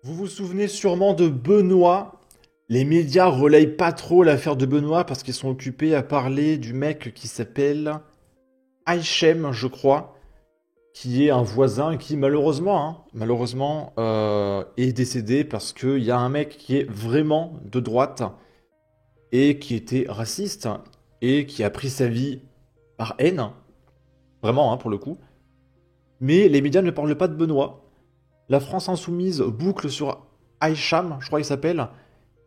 Vous vous souvenez sûrement de Benoît. Les médias relayent pas trop l'affaire de Benoît parce qu'ils sont occupés à parler du mec qui s'appelle Aichem, je crois, qui est un voisin qui malheureusement, est décédé parce qu'il y a un mec qui est vraiment de droite et qui était raciste et qui a pris sa vie par haine, vraiment pour le coup. Mais les médias ne parlent pas de Benoît. La France Insoumise boucle sur Aïcham, je crois qu'il s'appelle,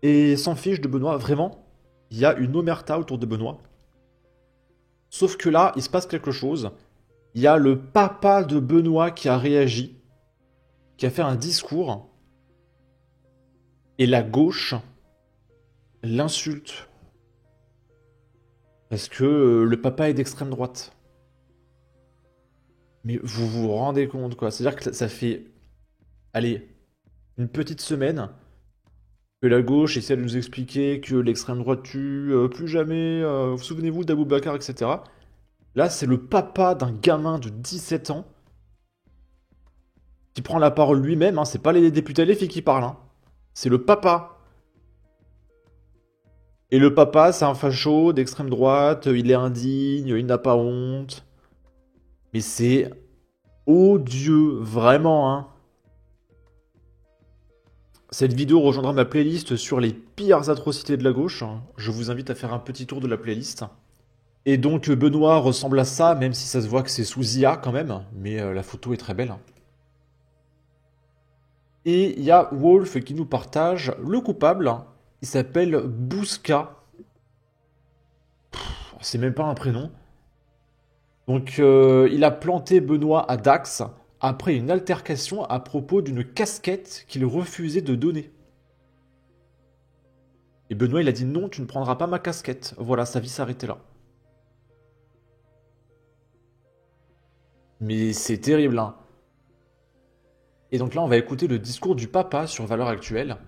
et s'en fiche de Benoît, vraiment. Il y a une omerta autour de Benoît. Sauf que là, il se passe quelque chose. Il y a le papa de Benoît qui a réagi, qui a fait un discours, et la gauche l'insulte. Parce que le papa est d'extrême droite. Mais vous vous rendez compte, quoi. C'est-à-dire que ça fait, allez, une petite semaine que la gauche essaie de nous expliquer que l'extrême droite tue, plus jamais, vous souvenez-vous d'Aboubacar, etc. Là, c'est le papa d'un gamin de 17 ans qui prend la parole lui-même, hein, c'est pas les députés LFI qui parlent, hein. C'est le papa. Et le papa, c'est un facho d'extrême droite, il est indigne, il n'a pas honte. Mais c'est odieux, vraiment, hein. Cette vidéo rejoindra ma playlist sur les pires atrocités de la gauche. Je vous invite à faire un petit tour de la playlist. Et donc Benoît ressemble à ça, même si ça se voit que c'est sous IA quand même, mais la photo est très belle. Et il y a Wolf qui nous partage le coupable. Il s'appelle Bouska. C'est même pas un prénom. Donc il a planté Benoît à Dax après une altercation à propos d'une casquette qu'il refusait de donner. Et Benoît il a dit non, tu ne prendras pas ma casquette. Voilà, sa vie s'arrêtait là. Mais c'est terrible, hein. Et donc là, on va écouter le discours du papa sur Valeurs Actuelles.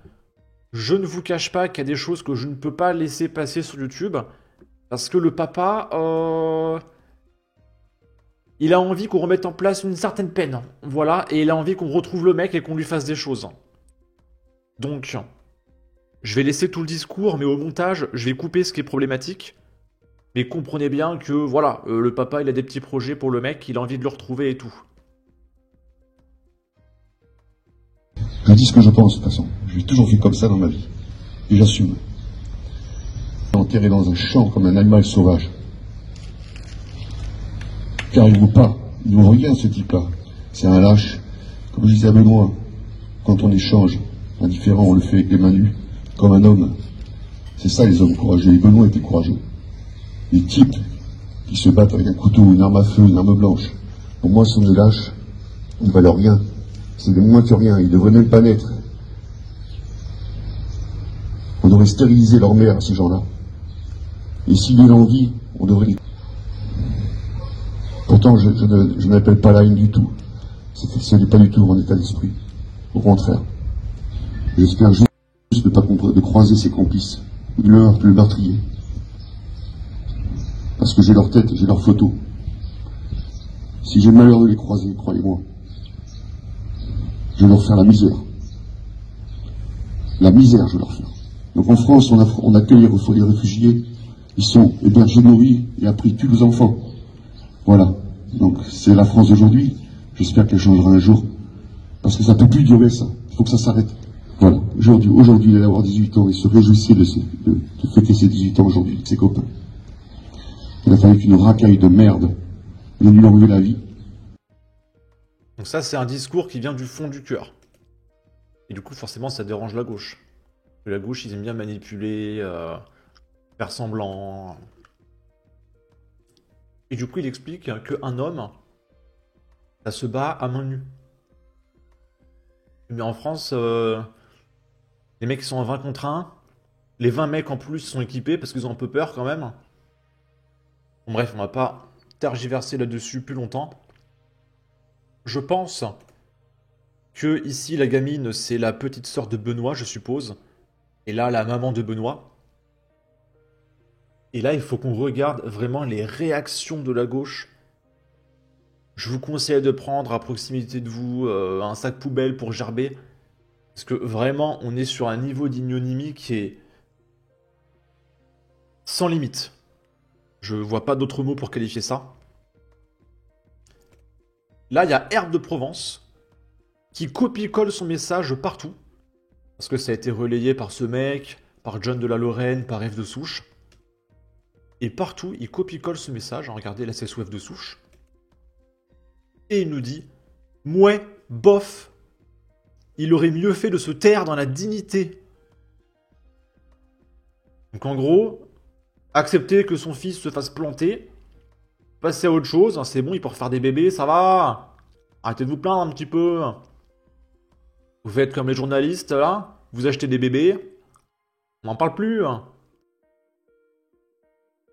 Je ne vous cache pas qu'il y a des choses que je ne peux pas laisser passer sur YouTube, parce que le papa, il a envie qu'on remette en place une certaine peine. Voilà, et il a envie qu'on retrouve le mec et qu'on lui fasse des choses. Donc, je vais laisser tout le discours, mais au montage, je vais couper ce qui est problématique. Mais comprenez bien que, voilà, le papa, il a des petits projets pour le mec, il a envie de le retrouver et tout. Je dis ce que je pense, de toute façon. Je l'ai toujours fait comme ça dans ma vie. Et j'assume. Enterré dans un champ comme un animal sauvage. Car il ne vaut pas. Il ne vaut rien, ce type-là. C'est un lâche. Comme je disais à Benoît, quand on échange, indifférent, on le fait avec les mains nues, comme un homme. C'est ça, les hommes courageux. Et Benoît était courageux. Les types qui se battent avec un couteau, une arme à feu, une arme blanche. Pour moi, ce sont des lâches. Ils ne valent rien. C'est des moins que rien. Ils ne devraient même pas naître. On devrait stériliser leur mère, ces gens-là. Et s'il y a envie, on devrait les... Pourtant, je n'appelle pas la haine du tout. Ce n'est pas du tout mon état d'esprit. Au contraire. J'espère juste de croiser ses complices, de le meurtrier. Parce que j'ai leur tête, j'ai leurs photos. Si j'ai le malheur de les croiser, croyez-moi, je vais leur faire la misère. La misère, je vais leur faire. Donc en France, on accueille les réfugiés. Ils sont hébergés, nourris et après ils tuent les enfants. Voilà. Donc c'est la France d'aujourd'hui. J'espère qu'elle changera un jour. Parce que ça ne peut plus durer ça. Il faut que ça s'arrête. Voilà. Aujourd'hui, il allait avoir 18 ans. Il se réjouissait de fêter ses 18 ans aujourd'hui avec ses copains. Il a fallu qu'une racaille de merde vienne lui enlever la vie. Donc ça, c'est un discours qui vient du fond du cœur. Et du coup, forcément, ça dérange la gauche. La gauche, ils aiment bien manipuler, faire semblant. Et du coup, il explique qu'un homme, ça se bat à main nue. Mais en France, les mecs ils sont en 20 contre 1. Les 20 mecs en plus sont équipés parce qu'ils ont un peu peur quand même. Bon, bref, on va pas tergiverser là-dessus plus longtemps. Je pense que ici, la gamine, c'est la petite sœur de Benoît, je suppose. Et là, la maman de Benoît. Et là, il faut qu'on regarde vraiment les réactions de la gauche. Je vous conseille de prendre à proximité de vous un sac poubelle pour gerber. Parce que vraiment, on est sur un niveau d'ignominie qui est sans limite. Je vois pas d'autres mots pour qualifier ça. Là, il y a Herbe de Provence qui copie-colle son message partout. Parce que ça a été relayé par ce mec, par John de la Lorraine, par F de Souche. Et partout, il copie-colle ce message. Regardez, là, c'est sous F de Souche. Et il nous dit « Mouais, bof, il aurait mieux fait de se taire dans la dignité. » Donc en gros, accepter que son fils se fasse planter, passer à autre chose, hein, c'est bon, il peut refaire des bébés, ça va. Arrêtez de vous plaindre un petit peu. Vous faites comme les journalistes, là, vous achetez des bébés, on n'en parle plus.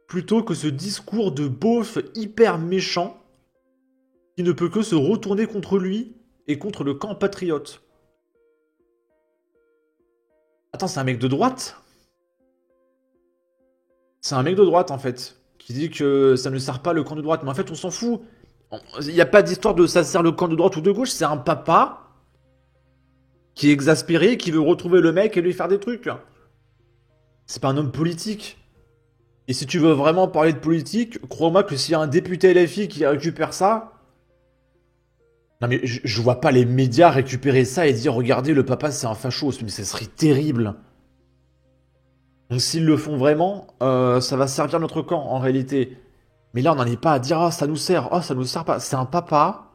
Plutôt que ce discours de beauf hyper méchant qui ne peut que se retourner contre lui et contre le camp patriote. Attends, c'est un mec de droite? C'est un mec de droite, en fait, qui dit que ça ne sert pas le camp de droite. Mais en fait, on s'en fout. Il n'y a pas d'histoire de ça sert le camp de droite ou de gauche. C'est un papa qui est exaspéré, qui veut retrouver le mec et lui faire des trucs. C'est pas un homme politique. Et si tu veux vraiment parler de politique, crois-moi que s'il y a un député LFI qui récupère ça... Non mais je vois pas les médias récupérer ça et dire « Regardez, le papa, c'est un facho ». Mais ça serait terrible. Donc s'ils le font vraiment, ça va servir notre camp, en réalité. Mais là, on n'en est pas à dire « Ah, ça nous sert. Ah, ça nous sert pas ». C'est un papa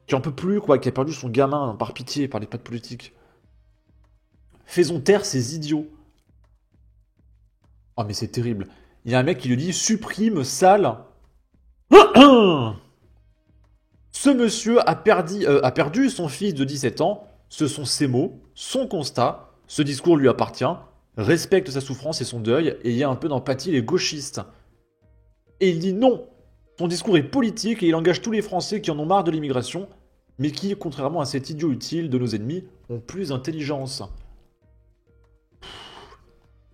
qui en peut plus, quoi, qui a perdu son gamin, par pitié, parlez pas de politique. Faisons taire ces idiots. Oh, mais c'est terrible. Il y a un mec qui lui dit « Supprime, sale ». Ce monsieur a perdu son fils de 17 ans. Ce sont ses mots, son constat. Ce discours lui appartient. Respecte sa souffrance et son deuil. Et il y a un peu d'empathie les gauchistes. Et il dit non. Son discours est politique et il engage tous les Français qui en ont marre de l'immigration, mais qui, contrairement à cet idiot utile de nos ennemis, ont plus d'intelligence.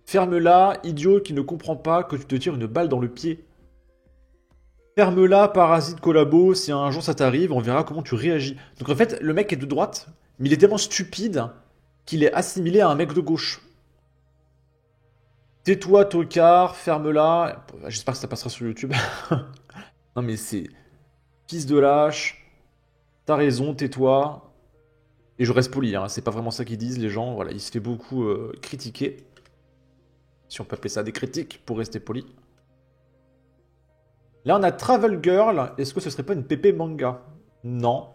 Ferme-la, idiot qui ne comprend pas que tu te tires une balle dans le pied. Ferme-la, parasite collabo, si un jour ça t'arrive, on verra comment tu réagis. Donc en fait, le mec est de droite, mais il est tellement stupide qu'il est assimilé à un mec de gauche. Tais-toi, tocard, ferme-la. J'espère que ça passera sur YouTube. Non mais c'est... Fils de lâche, t'as raison, tais-toi. Et je reste poli, hein, c'est pas vraiment ça qu'ils disent, les gens. Voilà, il se fait beaucoup critiquer. Si on peut appeler ça des critiques, pour rester poli. Là, on a Travel Girl. Est-ce que ce serait pas une pépé manga? Non.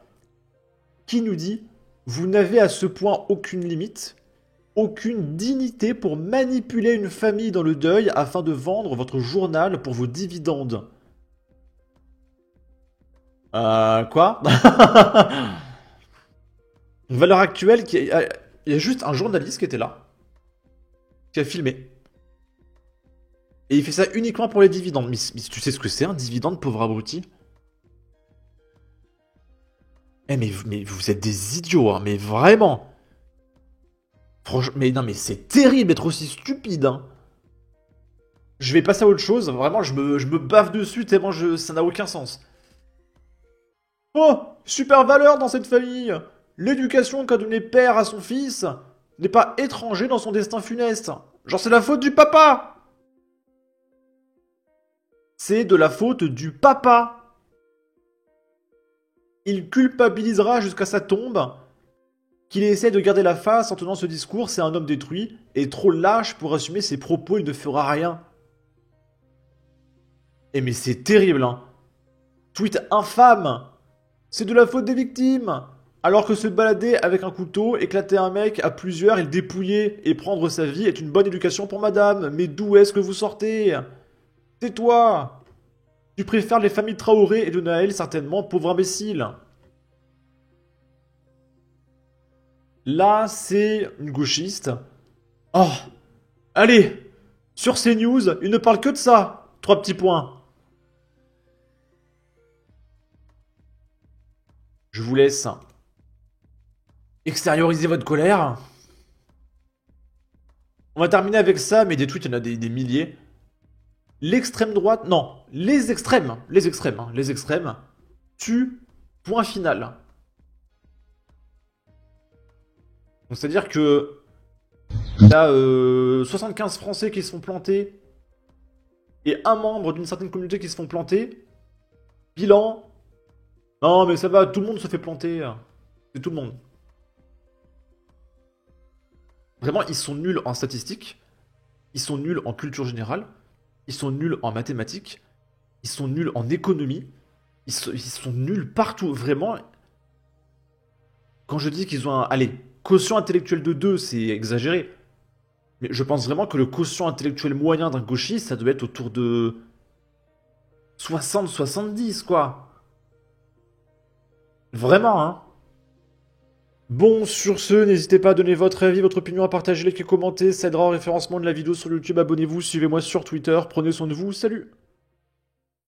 Qui nous dit « Vous n'avez à ce point aucune limite, aucune dignité pour manipuler une famille dans le deuil afin de vendre votre journal pour vos dividendes. » Quoi? Valeur actuelle, il y a juste un journaliste qui était là, qui a filmé. Et il fait ça uniquement pour les dividendes. Mais tu sais ce que c'est un dividende, pauvre abruti? Eh mais vous êtes des idiots, hein, mais vraiment. Franchement, mais non mais c'est terrible d'être aussi stupide, hein. Je vais passer à autre chose, vraiment je me baffe dessus tellement ça n'a aucun sens. Oh, super valeur dans cette famille. L'éducation qu'a donné père à son fils n'est pas étranger dans son destin funeste. Genre c'est la faute du papa. C'est de la faute du papa. Il culpabilisera jusqu'à sa tombe. Qu'il essaie de garder la face en tenant ce discours, c'est un homme détruit et trop lâche pour assumer ses propos, il ne fera rien. Eh mais c'est terrible, hein. Tweet infâme. C'est de la faute des victimes. Alors que se balader avec un couteau, éclater un mec à plusieurs, il dépouiller et prendre sa vie est une bonne éducation pour madame. Mais d'où est-ce que vous sortez? Tais-toi. Tu préfères les familles Traoré et de Naël, certainement, pauvre imbécile. Là, c'est une gauchiste. Oh, allez, sur CNews, il ne parle que de ça. 3 petits points. Je vous laisse extérioriser votre colère. On va terminer avec ça, mais des tweets, il y en a des milliers. L'extrême droite, non, les extrêmes, hein, les extrêmes, tuent, point final. Donc c'est-à-dire que t'as 75 Français qui se font planter et un membre d'une certaine communauté qui se font planter. Bilan. Non mais ça va, tout le monde se fait planter. C'est tout le monde. Vraiment, ils sont nuls en statistiques. Ils sont nuls en culture générale. Ils sont nuls en mathématiques. Ils sont nuls en économie. Ils sont nuls partout. Vraiment, quand je dis qu'ils ont un... Allez, quotient intellectuel de 2, c'est exagéré. Mais je pense vraiment que le quotient intellectuel moyen d'un gauchiste, ça doit être autour de 60-70, quoi. Vraiment, hein. Bon, sur ce, n'hésitez pas à donner votre avis, votre opinion, à partager, liker, commenter. Ça aidera au référencement de la vidéo sur YouTube. Abonnez-vous, suivez-moi sur Twitter. Prenez soin de vous. Salut!